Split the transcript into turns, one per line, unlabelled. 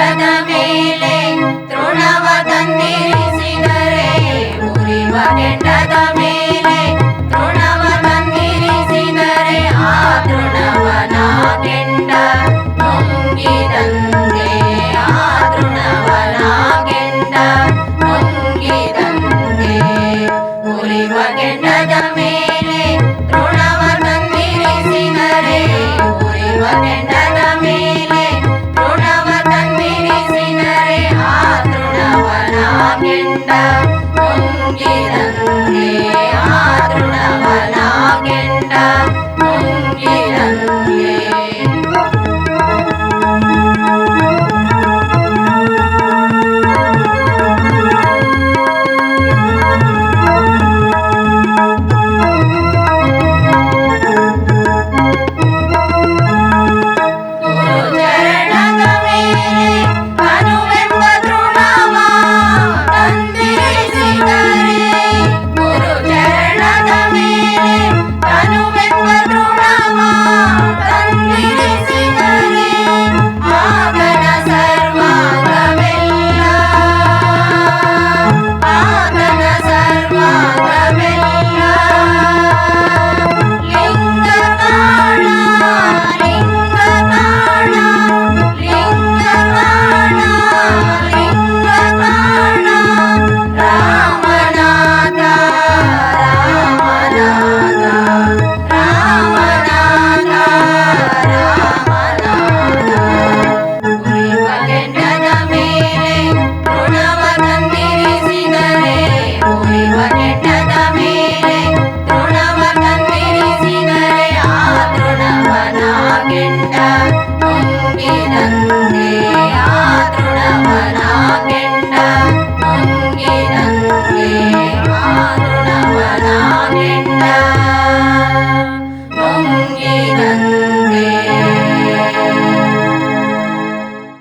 ಕೆಂಡದ ಮೇಲೆ ತೃಣವ ತಂದಿರಿಸಿದರೆ ಉರಿವ ಕೆಂಡದ ಮೇಲೆ ತೃಣವ ತಂದಿರಿಸಿದರೆ ಆ ತೃಣವನ ಕೆಂಡ ನುಂಗಿದಂತೆ ಆ ತೃಣವನ ಕೆಂಡ ನುಂಗಿದಂತೆ ಉರಿವ ಕೆಂಡದ ಮೇಲೆ ತೃಣವ ತಂದಿರಿಸಿದರೆ ಉರಿವ ಕೆಂಡದ ಮೇಲೆ ತೃಣವ ತಂದಿರಿಸಿದರೆ ಆ ತೃಣವನ ಕೆಂಡ ನುಂಗಿದಂತೆ ಆ ತೃಣವನ ಕೆಂಡ ನುಂಗಿದಂತೆ ಕೆಂಡ ನುಂಗಿದಂತೆ